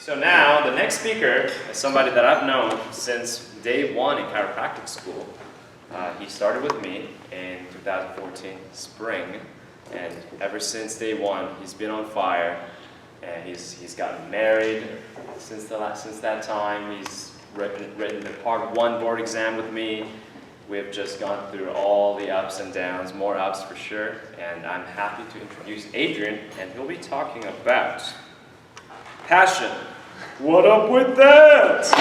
So now, the next speaker is somebody that I've known since day one in chiropractic school. He started with me in 2014 spring, and ever since day one, he's been on fire, and he's gotten married since that time. He's written the Part 1 board exam with me. We've just gone through all the ups and downs, more ups for sure, and I'm happy to introduce Adrian, and he'll be talking about passion. What up with that? So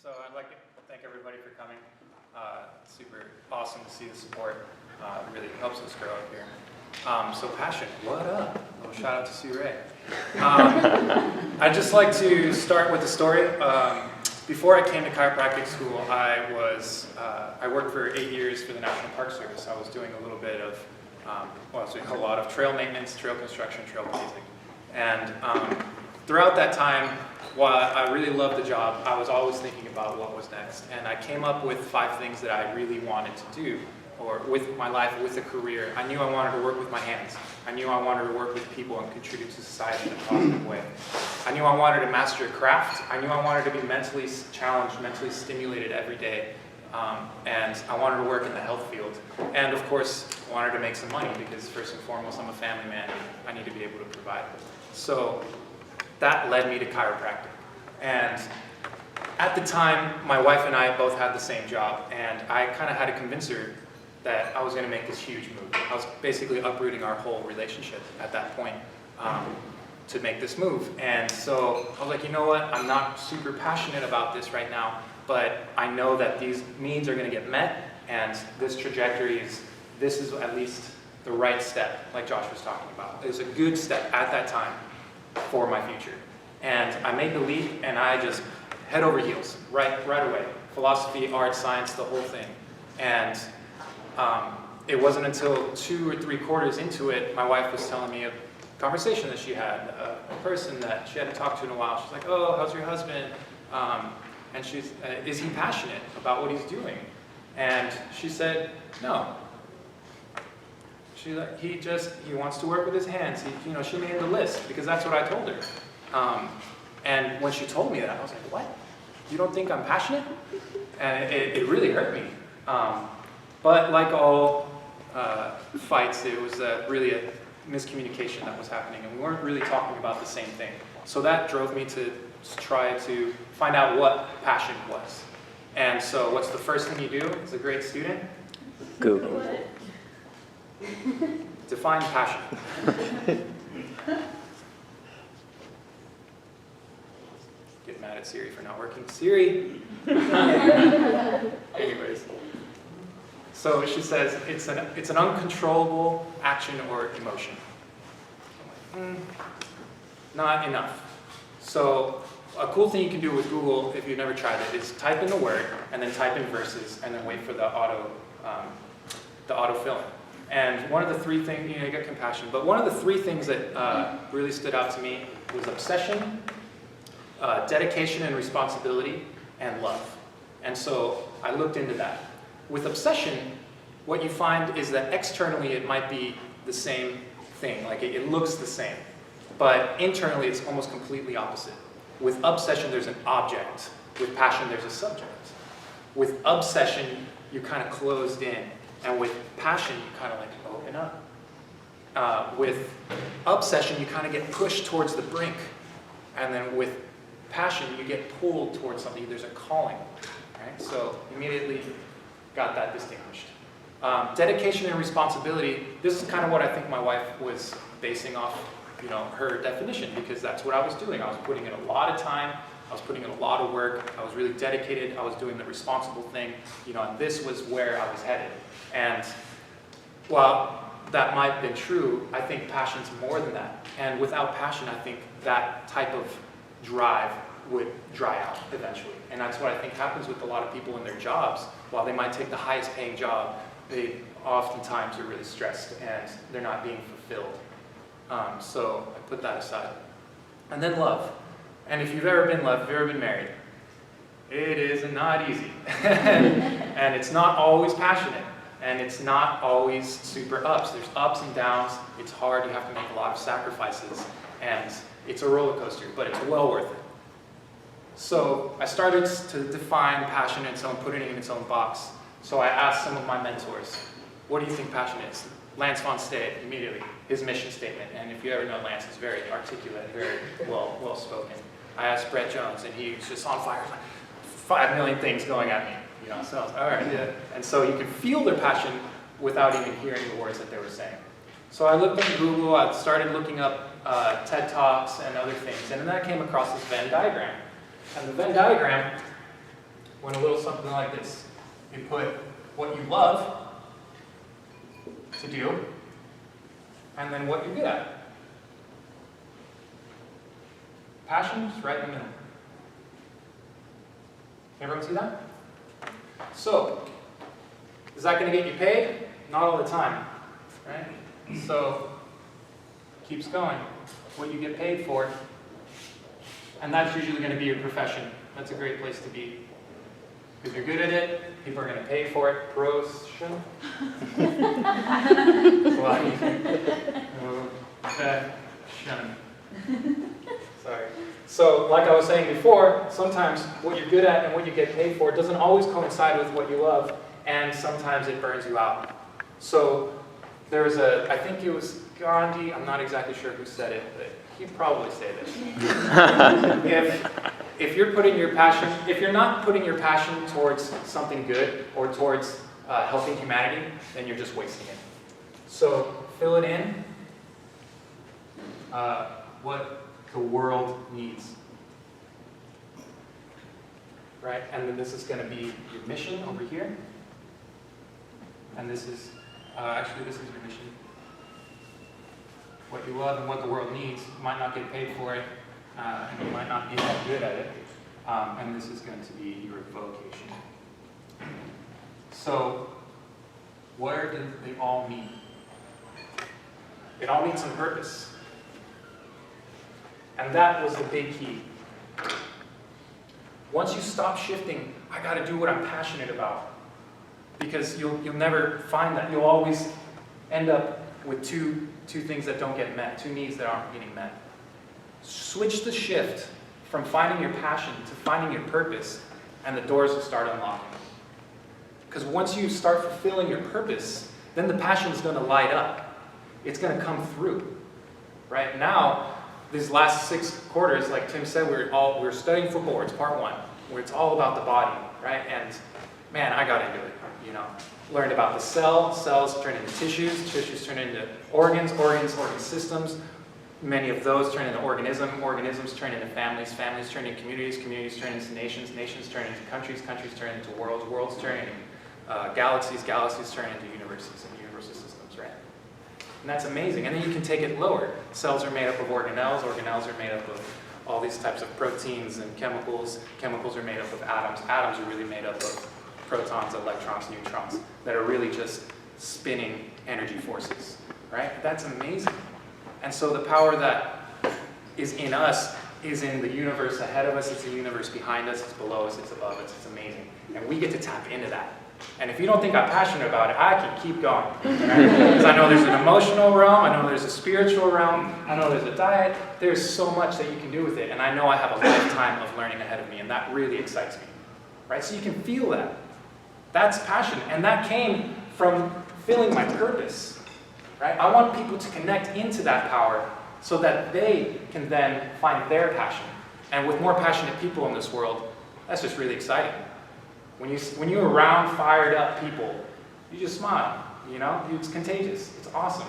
I'd like to thank everybody for coming. Super awesome to see the support. It really helps us grow up here. So passion, what up? A little shout out to Sue Ray. I'd just like to start with a story. Before I came to chiropractic school, I worked for 8 years for the National Park Service. I was doing a little bit of, I was doing a lot of trail maintenance, trail construction, trail blazing. And throughout that time, while I really loved the job, I was always thinking about what was next. And I came up with 5 things that I really wanted to do, or with my life, with a career. I knew I wanted to work with my hands. I knew I wanted to work with people and contribute to society in a positive way. I knew I wanted to master a craft. I knew I wanted to be mentally challenged, mentally stimulated every day. And I wanted to work in the health field. And of course, I wanted to make some money because first and foremost, I'm a family man and I need to be able to provide. So that led me to chiropractic. And at the time, my wife and I both had the same job, and I kind of had to convince her that I was going to make this huge move. I was basically uprooting our whole relationship at that point to make this move. And so I was like, you know what, I'm not super passionate about this right now, but I know that these needs are going to get met, and this trajectory this is at least the right step, like Josh was talking about. It was a good step at that time for my future. And I made the leap, and I just head over heels, right away. Philosophy, art, science, the whole thing. And it wasn't until 2 or 3 quarters into it, my wife was telling me a conversation that she had, a person that she hadn't talked to in a while. She's like, oh, how's your husband? And she's, is he passionate about what he's doing? And she said, no. She's like, he wants to work with his hands. She made the list because that's what I told her. And when she told me that, I was like, what? You don't think I'm passionate? And it really hurt me. But like all fights, it was really a miscommunication that was happening, and we weren't really talking about the same thing. So that drove me to try to find out what passion was. And so what's the first thing you do as a great student? Google. Define passion. Get mad at Siri for not working. Siri! Anyways. So she says, it's an uncontrollable action or emotion. I'm like, not enough. So a cool thing you can do with Google, if you've never tried it, is type in the word, and then type in verses, and then wait for the auto-filling. And one of the 3 things, you get compassion, but one of the 3 things that really stood out to me was obsession, dedication and responsibility, and love. And so I looked into that. With obsession, what you find is that externally it might be the same thing, like it looks the same, but internally it's almost completely opposite. With obsession, there's an object. With passion, there's a subject. With obsession, you're kind of closed in, and with passion, you kind of like open up. With obsession, you kind of get pushed towards the brink, and then with passion, you get pulled towards something. There's a calling, right? So immediately got that distinguished. Dedication and responsibility, this is kind of what I think my wife was basing off, her definition, because that's what I was doing. I was putting in a lot of time, I was putting in a lot of work, I was really dedicated, I was doing the responsible thing, and this was where I was headed. And while that might have been true, I think passion's more than that. And without passion, I think that type of drive would dry out eventually. And that's what I think happens with a lot of people in their jobs. While they might take the highest paying job, they oftentimes are really stressed and they're not being fulfilled. So I put that aside. And then love. And if you've ever been loved, if you've ever been married, it is not easy. And it's not always passionate. And it's not always super ups. There's ups and downs. It's hard. You have to make a lot of sacrifices. And it's a roller coaster, but it's well worth it. So I started to define passion in its own, put it in its own box. So I asked some of my mentors, what do you think passion is? Lance von Stade, immediately, his mission statement. And if you ever know Lance, he's very articulate, very well spoken. I asked Brett Jones, and he was just on fire, like 5 million things going at me. You know, so I was, all right, yeah. And so you could feel their passion without even hearing the words that they were saying. So I looked on Google, I started looking up TED Talks and other things, and then I came across this Venn diagram. And the Venn diagram went a little something like this. You put what you love to do, and then what you're good at. Passion's right in the middle. Everyone see that? So, is that going to get you paid? Not all the time, right? So, keeps going. What you get paid for. And that's usually going to be your profession. That's a great place to be. If you're good at it, people are going to pay for it. Profession. Sorry. So, like I was saying before, sometimes what you're good at and what you get paid for doesn't always coincide with what you love, and sometimes it burns you out. So, there was I think it was Gandhi, I'm not exactly sure who said it, but he'd probably say this. If you're putting your passion, if you're not putting your passion towards something good or towards helping humanity, then you're just wasting it. So, fill it in. What the world needs. Right? And then this is going to be your mission over here. And this is, actually this is your mission. What you love and what the world needs. You might not get paid for it, and you might not be that good at it. And this is going to be your vocation. So, where do they all meet? It all meets some purpose. And that was the big key. Once you stop shifting, I got to do what I'm passionate about. Because you'll never find that. You'll always end up with two things that don't get met, 2 needs that aren't getting met. Switch the shift from finding your passion to finding your purpose, and the doors will start unlocking. Because once you start fulfilling your purpose, then the passion is going to light up. It's going to come through. Right now, these last 6 quarters, like Tim said, we're studying for boards, part 1, where it's all about the body, right? And man, I got into it, you know. Learned about the cell, cells turn into tissues, tissues turn into organ systems. Many of those turn into organisms turn into families, families turn into communities, communities turn into nations, nations turn into countries, countries turn into worlds, worlds turn into galaxies, galaxies turn into universes and universal systems, right? And that's amazing. And then you can take it lower. Cells are made up of organelles. Organelles are made up of all these types of proteins and chemicals. Chemicals are made up of atoms. Atoms are really made up of protons, electrons, neutrons that are really just spinning energy forces, right? That's amazing. And so the power that is in us is in the universe ahead of us. It's the universe behind us. It's below us. It's above us. It's amazing. And we get to tap into that. And if you don't think I'm passionate about it, I can keep going. Because I know there's an emotional realm, I know there's a spiritual realm, I know there's a diet. There's so much that you can do with it. And I know I have a lifetime of learning ahead of me, and that really excites me. Right? So you can feel that. That's passion. And that came from feeling my purpose. Right? I want people to connect into that power so that they can then find their passion. And with more passionate people in this world, that's just really exciting. When you're around fired up people, you just smile, you know? It's contagious. It's awesome.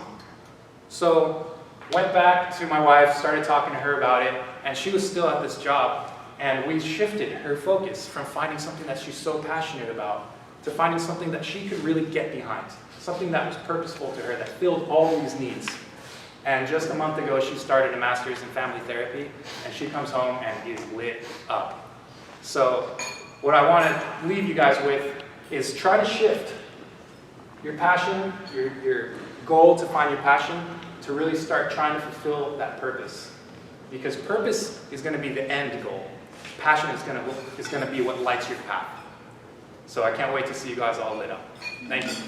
So, went back to my wife, started talking to her about it, and she was still at this job, and we shifted her focus from finding something that she's so passionate about to finding something that she could really get behind, something that was purposeful to her, that filled all these needs. And just a month ago, she started a master's in family therapy, and she comes home and is lit up. So, what I want to leave you guys with is try to shift your passion, your goal to find your passion, to really start trying to fulfill that purpose. Because purpose is going to be the end goal. Passion is going to be what lights your path. So I can't wait to see you guys all lit up. Thank you.